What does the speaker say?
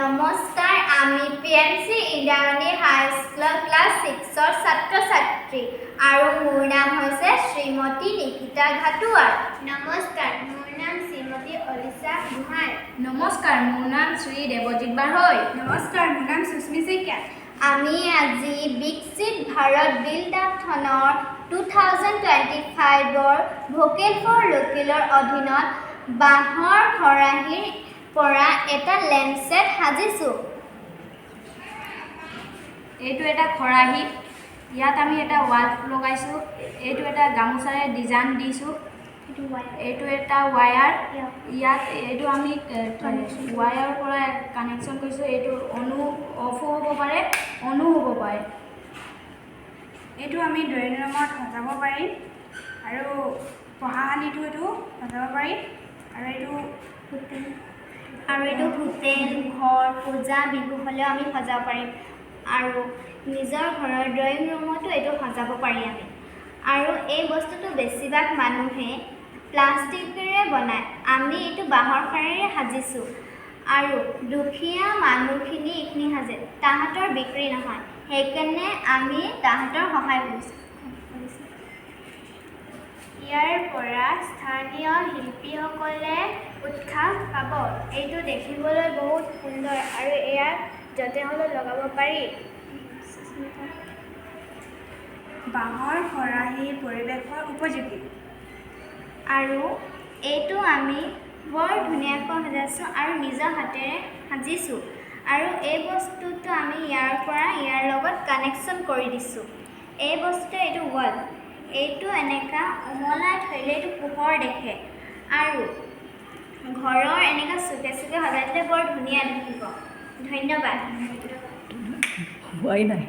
নমস্কাৰ, আমি PMC ইন্দ্ৰায়ণী হাইস্কুলৰ ক্লাছ 6ৰ ছাত্ৰ-ছাত্ৰী আৰু মোৰ নাম হৈছে শ্ৰীমতী নিকিতা ঘাটুৱাৰ। নমস্কাৰ, মোৰ নাম শ্ৰীমতী অলিছা গোহাঁই। নমস্কাৰ, মোৰ নাম শ্ৰী দেৱজিৎ বাৰৈ। নমস্কাৰ, মোৰ নাম সুস্মি শইকীয়া। আমি আজি বিকশিত ভাৰত বিল্ডাথনৰ 2025ৰ ভোকেল ফৰ লোকেলৰ অধীনত বাঁহৰ খৰাহীৰ পৰা এটা লেম্পছেট সাজিছোঁ। এইটো এটা খৰাহী, ইয়াত আমি এটা ৱাল লগাইছোঁ। এইটো এটা গামোচাৰে ডিজাইন দিছোঁ। এইটো এটা ৱায়াৰ, ইয়াত এইটো আমি ৱায়াৰৰ পৰা কানেকশ্যন কৰিছোঁ। এইটো অফো হ'ব পাৰে, অনো হ'ব পাৰে। এইটো আমি ড্ৰয়িং ৰুমত সজাব পাৰিম আৰু পঢ়াশালীটো এইটো সজাব পাৰিম আৰু এইটো হোটেল, ঘৰ, পূজা, বিহু হ'লেও আমি সজাব পাৰিম আৰু নিজৰ ঘৰৰ ড্ৰয়িং ৰুমতো এইটো সজাব পাৰি আমি। আৰু এই বস্তুটো বেছিভাগ মানুহে প্লাষ্টিকেৰে বনায়, আমি এইটো বাঁহৰ খৰাহীৰে সাজিছোঁ আৰু দুখীয়া মানুহখিনি এইখিনি সাজে, তাহাঁতৰ বিক্ৰী নহয়, সেইকাৰণে আমি তাহাঁতৰ সহায় কৰিছোঁ। ইয়াৰ পৰা স্থানীয় শিল্পীসকলে উৎসাহ পাব। এইটো দেখিবলৈ বহুত সুন্দৰ আৰু ইয়াক য'তে হ'লেও লগাব পাৰি। বাঁহৰ খৰাহী পৰিৱেশৰ উপযোগী আৰু এইটো আমি বৰ ধুনীয়াকৈ সজাইছোঁ আৰু নিজৰ হাতেৰে সাজিছোঁ আৰু এই বস্তুটো আমি ইয়াৰ লগত কানেকশ্যন কৰি দিছোঁ। এই বস্তুটো এইটো ৱাল, এইটো এনেকুৱা ওমলাই থৈলে এইটো পোহৰ দেখে আৰু ঘৰৰ এনেকুৱা চুকে চুকে সজাই দিলে বৰ ধুনীয়া দেখিব। ধন্যবাদ। হোৱাই নাই।